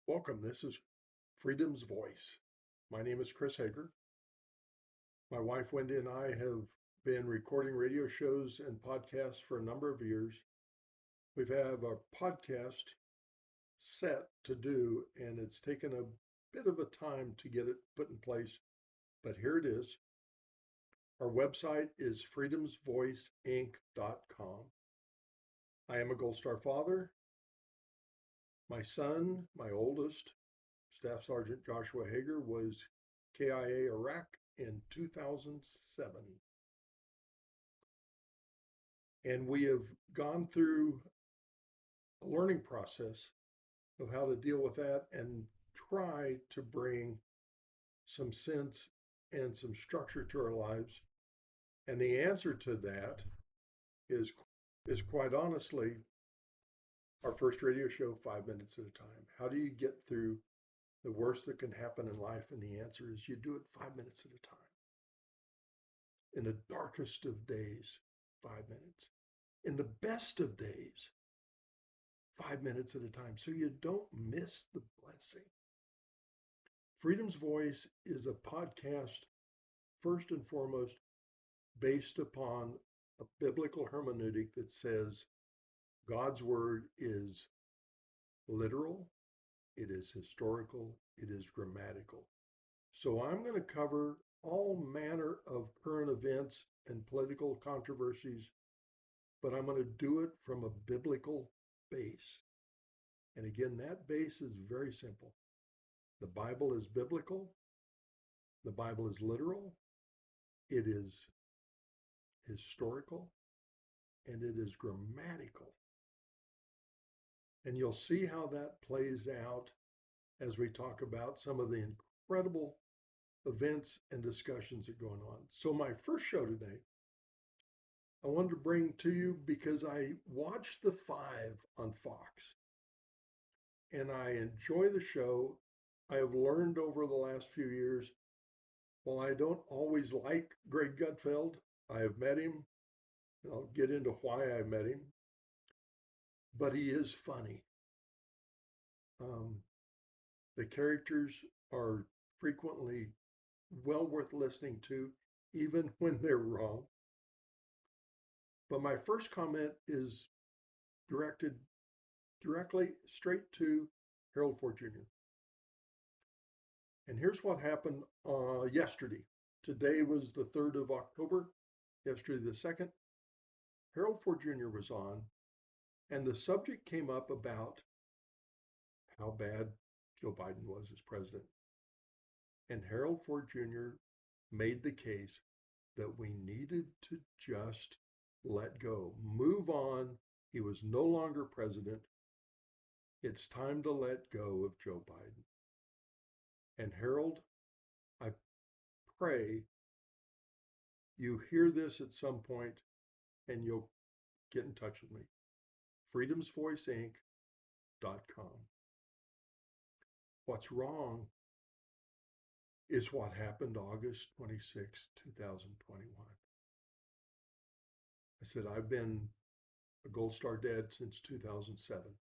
Welcome. This is Freedom's Voice. My name is Chris Hager. My wife Wendy and I have been recording radio shows and podcasts for a number of years. We've have a podcast set to do, and it's taken a bit of a time to get it put in place, but here it is. Our website is freedomsvoiceinc.com. I am a Gold Star father. My son, my oldest, Staff Sergeant Joshua Hager, was KIA Iraq in 2007. And we have gone through a learning process of how to deal with that and try to bring some sense and some structure to our lives. And the answer to that is quite honestly our first radio show, 5 minutes at a time. How do you get through the worst that can happen in life? And the answer is you do it 5 minutes at a time. In the darkest of days, 5 minutes. In the best of days, 5 minutes at a time, so you don't miss the blessing. Freedom's Voice is a podcast, first and foremost, based upon a biblical hermeneutic that says God's word is literal, it is historical, it is grammatical. So I'm going to cover all manner of current events and political controversies, but I'm going to do it from a biblical base. And again, that base is very simple. The Bible is biblical, the Bible is literal, it is historical, and it is grammatical. And you'll see how that plays out as we talk about some of the incredible events and discussions that are going on. So my first show today, I wanted to bring to you because I watched The Five on Fox and I enjoy the show. I have learned over the last few years, while I don't always like Greg Gutfeld, I have met him. And I'll get into why I met him, but he is funny. The characters are frequently well worth listening to, even when they're wrong. But my first comment is directed directly straight to Harold Ford Jr. And here's what happened yesterday. Today was the 3rd of October, yesterday the 2nd. Harold Ford Jr. was on, and the subject came up about how bad Joe Biden was as president. And Harold Ford Jr. made the case that we needed to just let go, move on. He was no longer president. It's time to let go of Joe Biden. And Harold, I pray you hear this at some point and you'll get in touch with me. freedomsvoiceinc.com. What's wrong is what happened August 26, 2021. I said, I've been a Gold Star dad since 2007.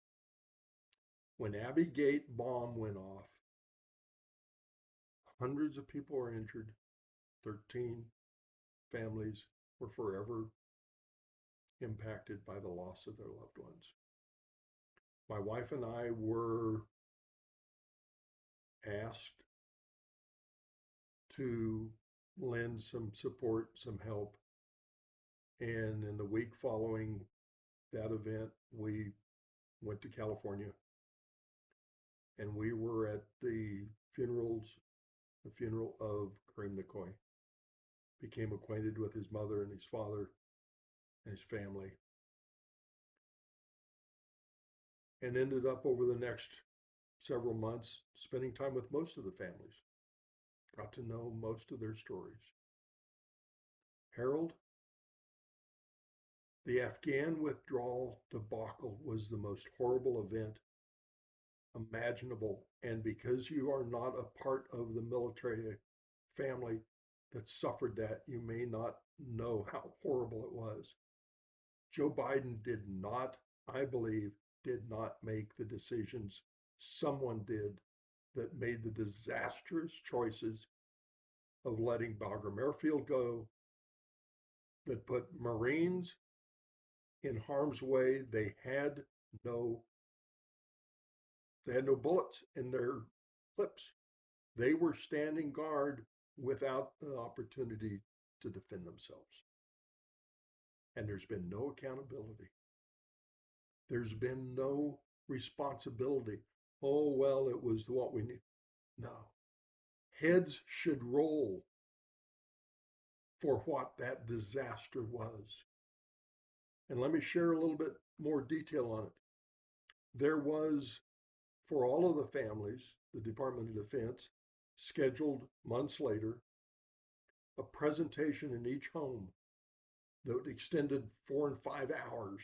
When Abbey Gate bomb went off, hundreds of people were injured. 13 families were forever impacted by the loss of their loved ones. My wife and I were asked to lend some support, some help. And in the week following that event, we went to California and we were at the funeral of Kareem McCoy. Became acquainted with his mother and his father and his family. And ended up over the next several months spending time with most of the families. Got to know most of their stories. Harold, the Afghan withdrawal debacle was the most horrible event imaginable. And because you are not a part of the military family that suffered that, you may not know how horrible it was. Joe Biden did not, I believe, did not make the decisions someone did that made the disastrous choices of letting Bagram Airfield go, that put Marines in harm's way. No, they had no bullets in their clips. They were standing guard without the opportunity to defend themselves. And there's been no accountability. There's been no responsibility. Oh, well, it was what we need. No. Heads should roll for what that disaster was. And let me share a little bit more detail on it. There was, for all of the families, the Department of Defense scheduled months later a presentation in each home that extended 4 and 5 hours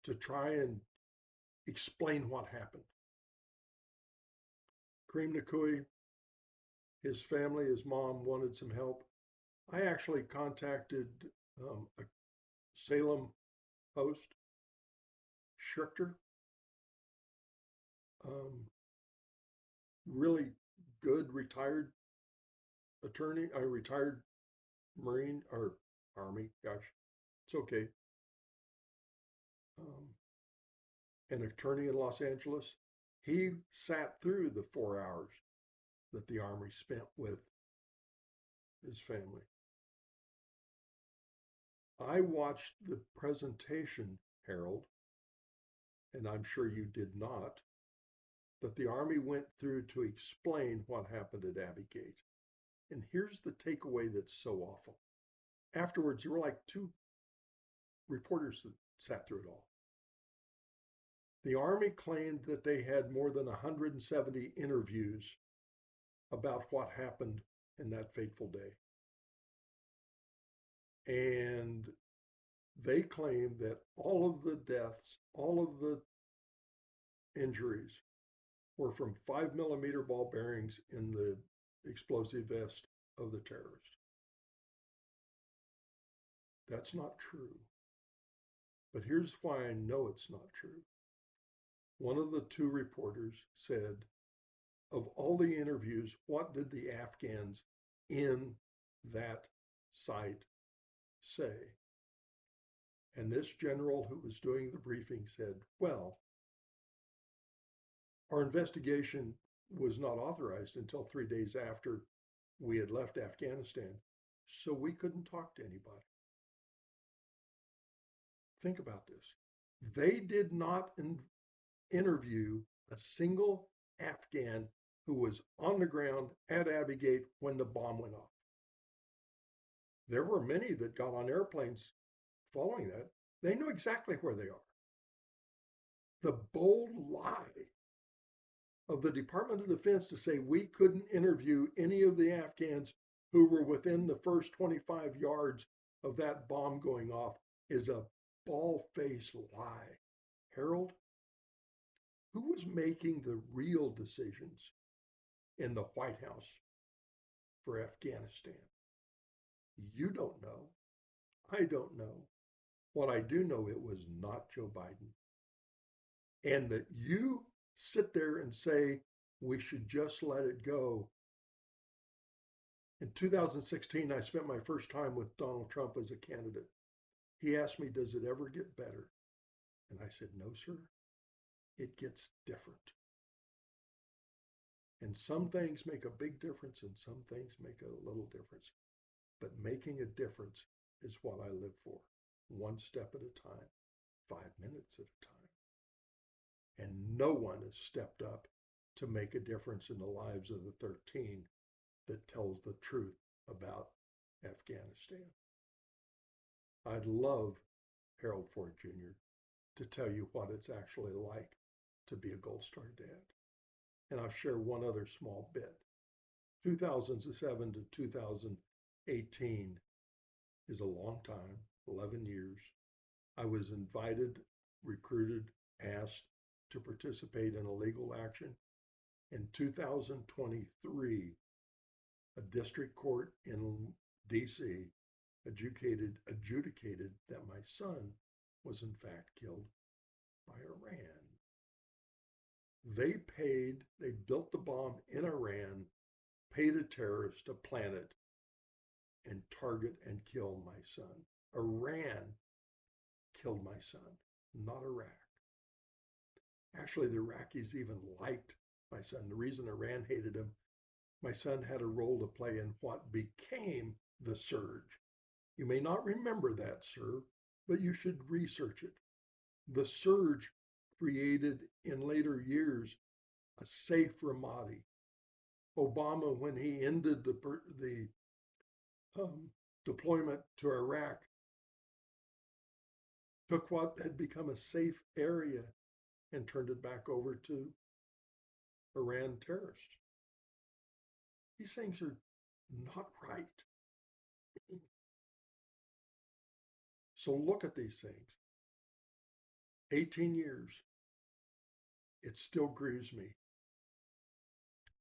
to try and explain what happened. Kareem Nakui, his family, his mom wanted some help. I actually contacted a Salem host, Schrichter, really good retired attorney, a retired Marine or Army, gosh, it's okay. An attorney in Los Angeles. He sat through the 4 hours that the Army spent with his family. I watched the presentation, Harold, and I'm sure you did not, that the Army went through to explain what happened at Abbey Gate. And here's the takeaway that's so awful. Afterwards, there were like 2 reporters that sat through it all. The Army claimed that they had more than 170 interviews about what happened in that fateful day. And they claimed that all of the deaths, all of the injuries were from 5mm ball bearings in the explosive vest of the terrorist. That's not true. But here's why I know it's not true. One of the 2 reporters said, of all the interviews, what did the Afghans in that site say? And this general who was doing the briefing said, well, our investigation was not authorized until 3 days after we had left Afghanistan, so we couldn't talk to anybody. Think about this. They did not interview a single Afghan who was on the ground at Abbey Gate when the bomb went off. There were many that got on airplanes following that. They knew exactly where they are. The bold lie of the Department of Defense to say we couldn't interview any of the Afghans who were within the first 25 yards of that bomb going off is a bald-faced lie. Harold, who was making the real decisions in the White House for Afghanistan? You don't know. I don't know. What I do know, it was not Joe Biden. And that you sit there and say, we should just let it go. In 2016, I spent my first time with Donald Trump as a candidate. He asked me, does it ever get better? And I said, no, sir, it gets different. And some things make a big difference and some things make a little difference. But making a difference is what I live for. One step at a time, 5 minutes at a time. And no one has stepped up to make a difference in the lives of the 13 that tells the truth about Afghanistan. I'd love Harold Ford Jr. to tell you what it's actually like to be a Gold Star dad. And I'll share one other small bit. 2007 to 2018 is a long time, 11 years. I was invited, recruited, asked to participate in a legal action. In 2023, a district court in DC adjudicated that my son was in fact killed by Iran. They built the bomb in Iran, paid a terrorist to plant it and target and kill my son. Iran killed my son, not Iraq. Actually, the Iraqis even liked my son. The reason Iran hated him, my son had a role to play in what became the surge. You may not remember that, sir, but you should research it. The surge created in later years a safe Ramadi. Obama, when he ended the deployment to Iraq, took what had become a safe area and turned it back over to Iran terrorists. These things are not right. So look at these things. 18 years, it still grieves me.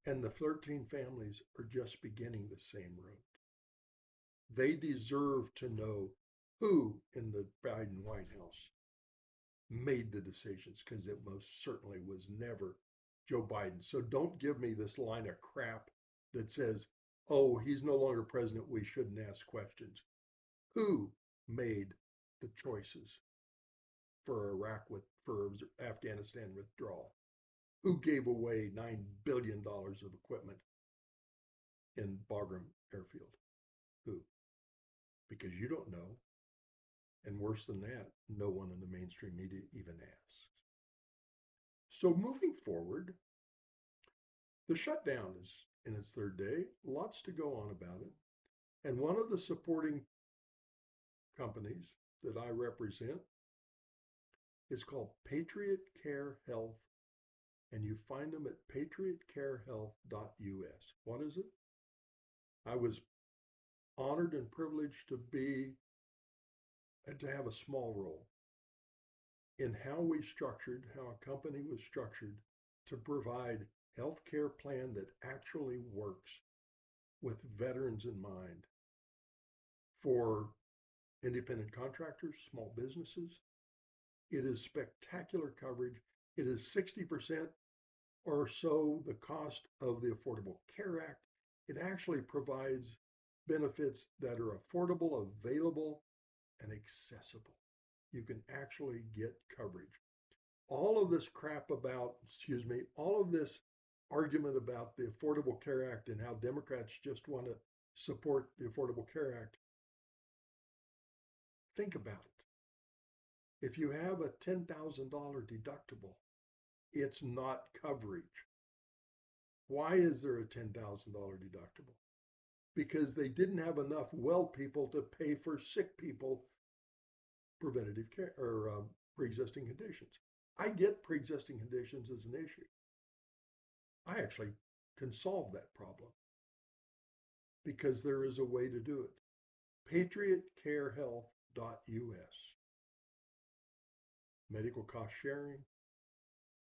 And the 13 families are just beginning the same road. They deserve to know who in the Biden White House made the decisions, because it most certainly was never Joe Biden. So don't give me this line of crap that says, oh, he's no longer president, we shouldn't ask questions. Who made the choices for for Afghanistan withdrawal? Who gave away $9 billion of equipment in Bagram Airfield? Who? Because you don't know. And worse than that, no one in the mainstream media even asks. So moving forward, the shutdown is in its third day, lots to go on about it. And one of the supporting companies that I represent is called Patriot Care Health, and you find them at patriotcarehealth.us. What is it? I was honored and privileged to have a small role in how a company was structured to provide healthcare plan that actually works with veterans in mind for independent contractors, small businesses. It is spectacular coverage. It is 60% or so the cost of the Affordable Care Act. It actually provides benefits that are affordable, available, and accessible. You can actually get coverage. All of this all of this argument about the Affordable Care Act and how Democrats just want to support the Affordable Care Act. Think about it. If you have a $10,000 deductible, it's not coverage. Why is there a $10,000 deductible? Because they didn't have enough well people to pay for sick people preventative care or pre-existing conditions. I get pre-existing conditions as an issue. I actually can solve that problem because there is a way to do it. patriotcarehealth.us. Medical cost sharing,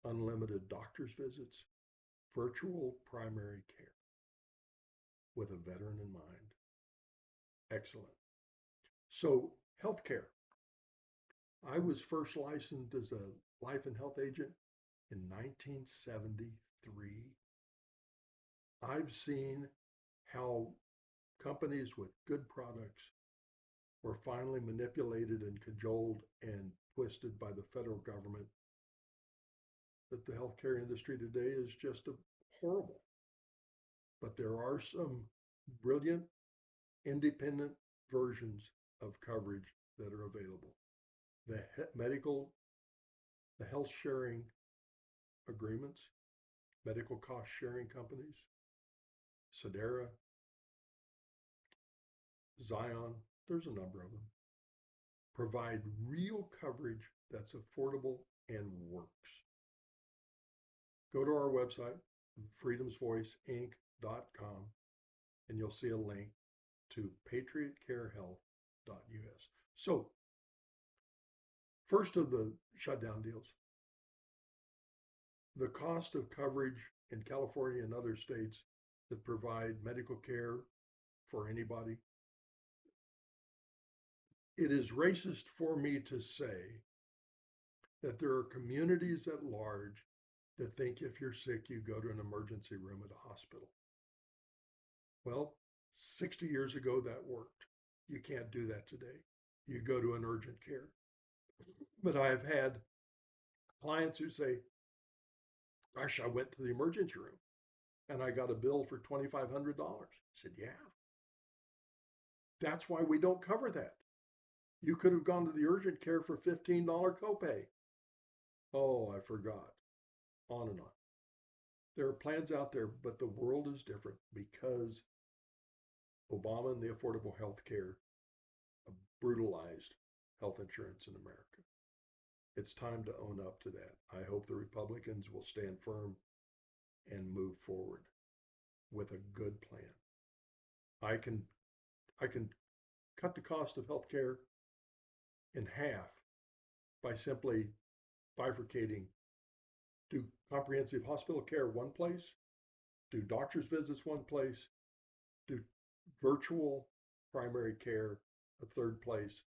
unlimited doctor's visits, virtual primary care with a veteran in mind. Excellent. So healthcare. I was first licensed as a life and health agent in 1973. I've seen how companies with good products were finally manipulated and cajoled and twisted by the federal government. That the healthcare industry today is just horrible. But there are some brilliant, independent versions of coverage that are available. The health sharing agreements, medical cost sharing companies, Sedera, Zion, there's a number of them, provide real coverage that's affordable and works. Go to our website, freedomsvoiceinc.com, and you'll see a link to patriotcarehealth.us. So, first of the shutdown deals, the cost of coverage in California and other states that provide medical care for anybody. It is racist for me to say that there are communities at large that think if you're sick, you go to an emergency room at a hospital. Well, 60 years ago, that worked. You can't do that today. You go to an urgent care. But I've had clients who say, gosh, I went to the emergency room and I got a bill for $2,500. I said, yeah. That's why we don't cover that. You could have gone to the urgent care for $15 copay. Oh, I forgot. On and on. There are plans out there, but the world is different because Obama and the Affordable Health Care brutalized health insurance in America. It's time to own up to that. I hope the Republicans will stand firm and move forward with a good plan. I can cut the cost of health care in half by simply bifurcating. Do comprehensive hospital care one place, do doctor's visits one place, do virtual primary care a third place,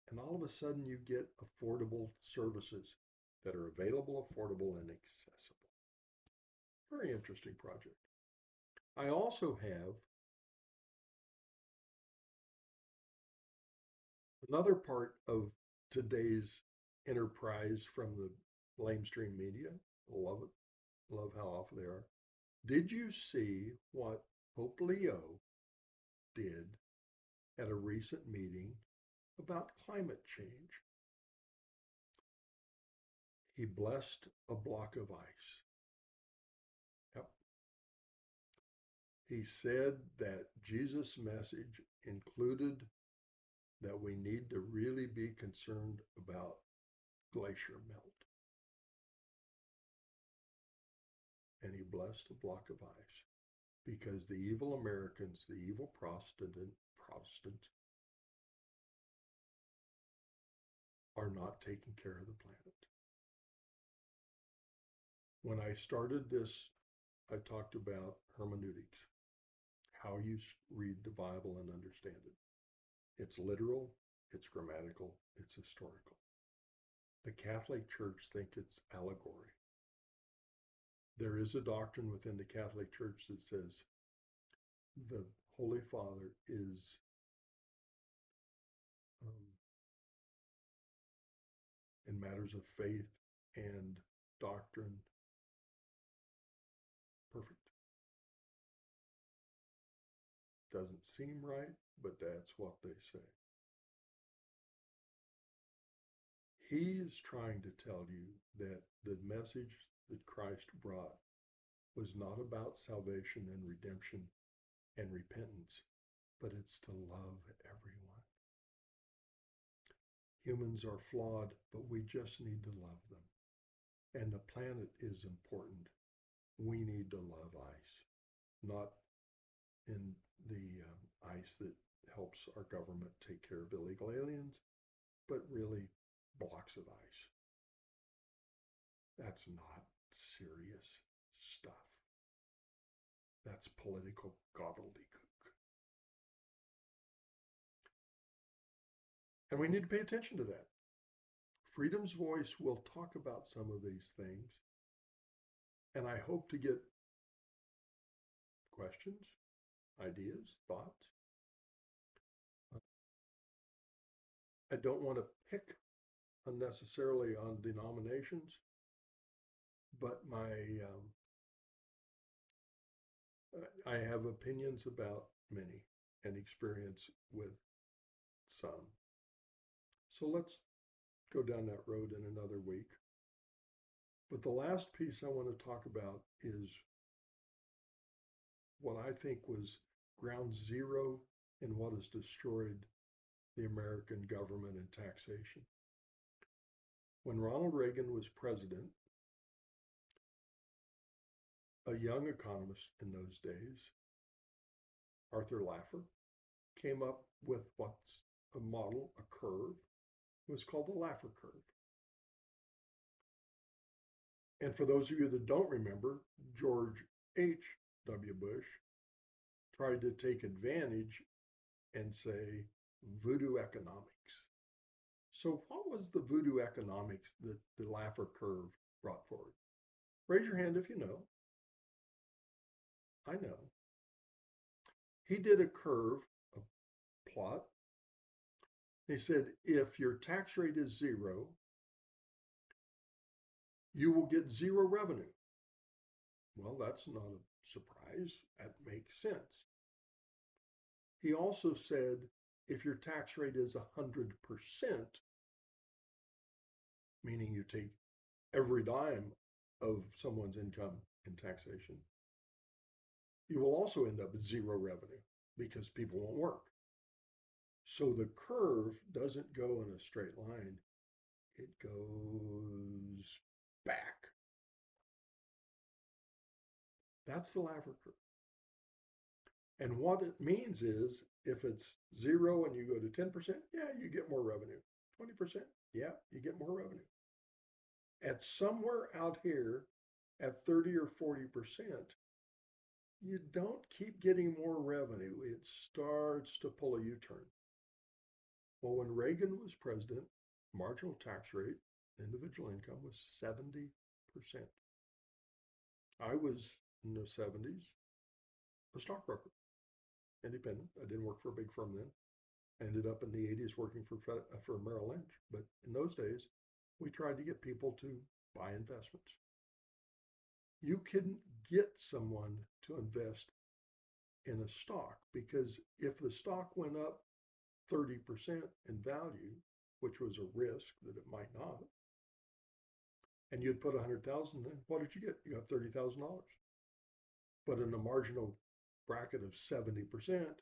and all of a sudden you get affordable services that are available, affordable, and accessible. Very interesting project. I also have another part of today's enterprise from the lamestream media. Love it. Love how off they are. Did you see what Pope Leo did at a recent meeting about climate change? He blessed a block of ice. Yep. He said that Jesus' message included that we need to really be concerned about glacier melt. And he blessed a block of ice because the evil Americans, the evil Protestants are not taking care of the planet. When I started this, I talked about hermeneutics, how you read the Bible and understand it. It's literal, it's grammatical, it's historical. The Catholic Church thinks it's allegory. There is a doctrine within the Catholic Church that says the Holy Father is in matters of faith and doctrine perfect. Doesn't seem right, but that's what they say. He is trying to tell you that the message that Christ brought was not about salvation and redemption and repentance, but it's to love everyone. Humans are flawed, but we just need to love them. And the planet is important. We need to love ice, not in the ice that helps our government take care of illegal aliens, but really blocks of ice. That's not serious stuff. That's political gobbledygook. And we need to pay attention to that. Freedom's Voice will talk about some of these things, and I hope to get questions, ideas, thoughts. I don't want to pick unnecessarily on denominations, but I have opinions about many and experience with some. So let's go down that road in another week. But the last piece I want to talk about is what I think was ground zero in what has destroyed the American government and taxation. When Ronald Reagan was president, a young economist in those days, Arthur Laffer, came up with what's a model, a curve. It was called the Laffer curve. And for those of you that don't remember, George H.W. Bush tried to take advantage and say voodoo economics. So what was the voodoo economics that the Laffer curve brought forward? Raise your hand if you know. I know. He did a curve, a plot. He said, if your tax rate is zero, you will get zero revenue. Well, that's not a surprise. That makes sense. He also said, if your tax rate is 100%, meaning you take every dime of someone's income in taxation, you will also end up with zero revenue because people won't work. So the curve doesn't go in a straight line. It goes back. That's the Laffer curve. And what it means is if it's zero and you go to 10%, yeah, you get more revenue. 20%, yeah, you get more revenue. At somewhere out here at 30 or 40%, you don't keep getting more revenue. It starts to pull a U-turn. Well, when Reagan was president, marginal tax rate, individual income was 70%. I was in the 70s a stockbroker, independent. I didn't work for a big firm then. I ended up in the 80s working for Merrill Lynch. But in those days, we tried to get people to buy investments. You couldn't get someone to invest in a stock because if the stock went up 30% in value, which was a risk that it might not, and you'd put 100,000 in, what did you get? You got $30,000. But in a marginal bracket of 70%,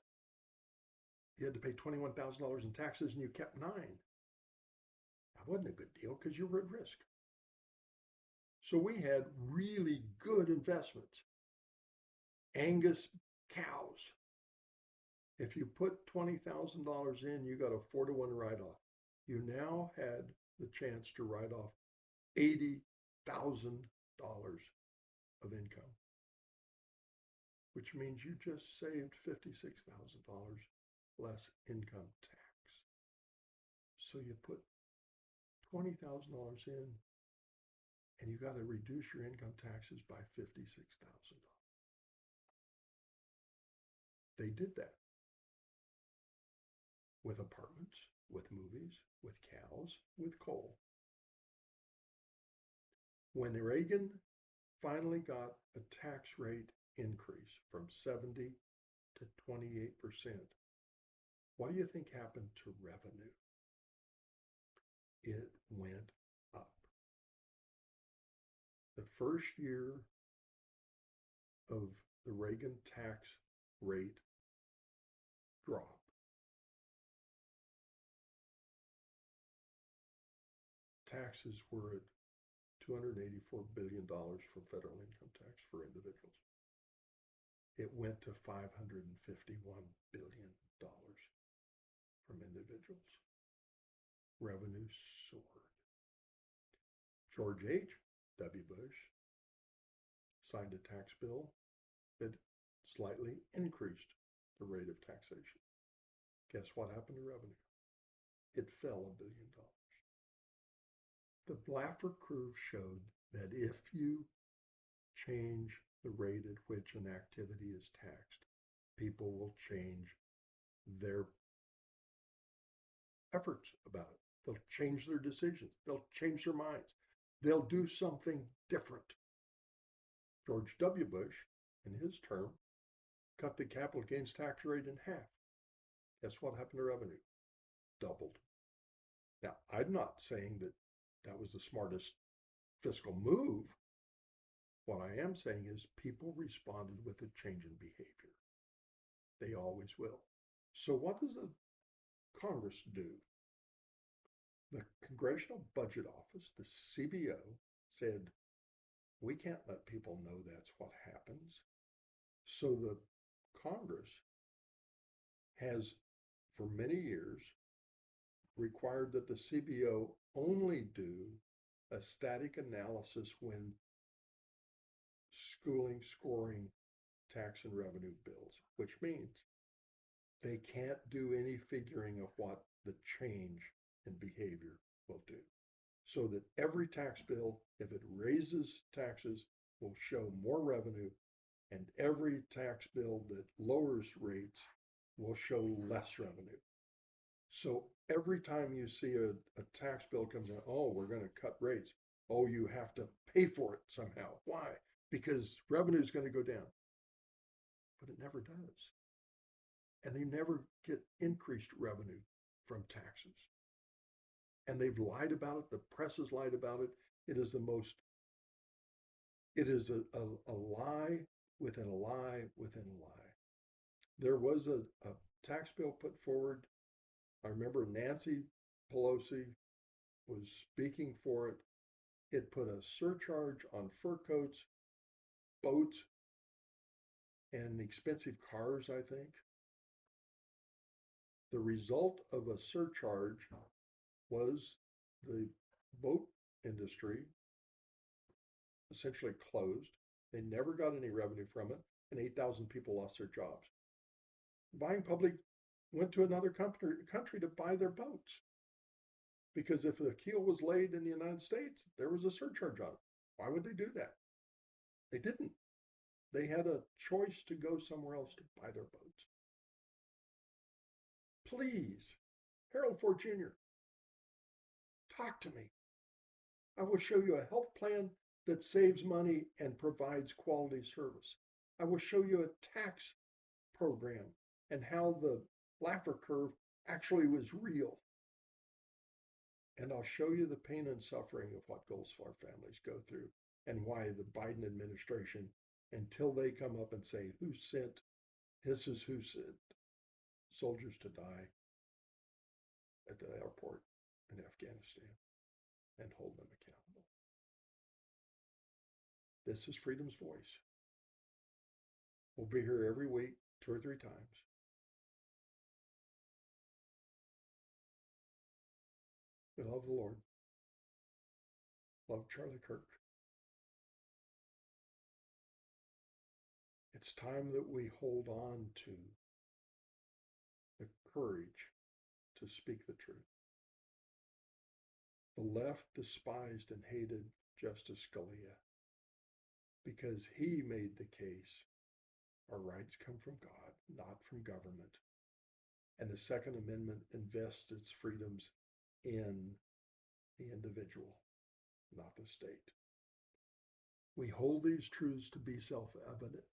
you had to pay $21,000 in taxes and you kept 9. That wasn't a good deal because you were at risk. So we had really good investments. Angus cows. If you put $20,000 in, you got a 4-to-1 write-off. You now had the chance to write off $80,000 of income, which means you just saved $56,000 less income tax. So you put $20,000 in and you got to reduce your income taxes by $56,000. They did that with apartments, with movies, with cows, with coal. When Reagan finally got a tax rate increase from 70 to 28%, what do you think happened to revenue? It went up. The first year of the Reagan tax rate drop, taxes were at $284 billion for federal income tax for individuals. It went to $551 billion from individuals. Revenue soared. George H.W. Bush signed a tax bill that slightly increased the rate of taxation. Guess what happened to revenue? It fell $1 billion. The Laffer curve showed that if you change the rate at which an activity is taxed, people will change their efforts about it. They'll change their decisions. They'll change their minds. They'll do something different. George W. Bush, in his term, cut the capital gains tax rate in half. Guess what happened to revenue? Doubled. Now, I'm not saying that that was the smartest fiscal move. What I am saying is people responded with a change in behavior. They always will. So what does the Congress do? The Congressional Budget Office, the CBO, said, we can't let people know that's what happens. So the Congress has, for many years, required that the CBO only do a static analysis when scoring tax and revenue bills, which means they can't do any figuring of what the change in behavior will do. So that every tax bill, if it raises taxes will show more revenue, and every tax bill that lowers rates will show less revenue. So every time you see a tax bill comes in, oh, we're going to cut rates. Oh, you have to pay for it somehow. Why? Because revenue is going to go down. But it never does. And they never get increased revenue from taxes. And they've lied about it. The press has lied about it. It is a lie within a lie within a lie. There was a tax bill put forward. I remember Nancy Pelosi was speaking for it. It put a surcharge on fur coats, boats, and expensive cars, I think. The result of a surcharge was the boat industry essentially closed. They never got any revenue from it, and 8,000 people lost their jobs. Buying public went to another country to buy their boats because if the keel was laid in the United States, there was a surcharge on it. Why would they do that? They didn't. They had a choice to go somewhere else to buy their boats. Please, Harold Ford Jr., talk to me. I will show you a health plan that saves money and provides quality service. I will show you a tax program and how the Laffer curve actually was real. And I'll show you the pain and suffering of what Goldfarb families go through and why the Biden administration, until they come up and say, this is who sent soldiers to die at the airport in Afghanistan and hold them accountable. This is Freedom's Voice. We'll be here every week, 2 or 3 times. We love the Lord. Love Charlie Kirk. It's time that we hold on to the courage to speak the truth. The left despised and hated Justice Scalia because he made the case our rights come from God, not from government. And the Second Amendment invests its freedoms in the individual, not the state. We hold these truths to be self-evident,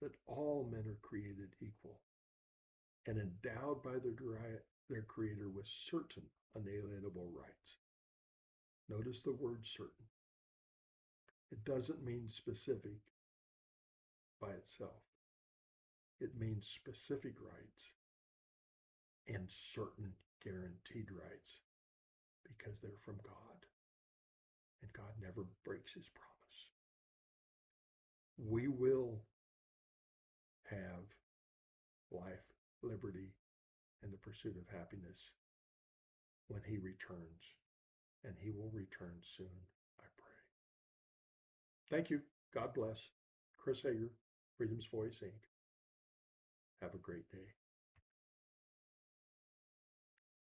that all men are created equal and endowed by their Creator with certain unalienable rights. Notice the word certain. It doesn't mean specific by itself. It means specific rights and certain guaranteed rights because they're from God. And God never breaks his promise. We will have life, liberty, and the pursuit of happiness when he returns. And he will return soon, I pray. Thank you. God bless. Chris Hager, Freedom's Voice, Inc. Have a great day.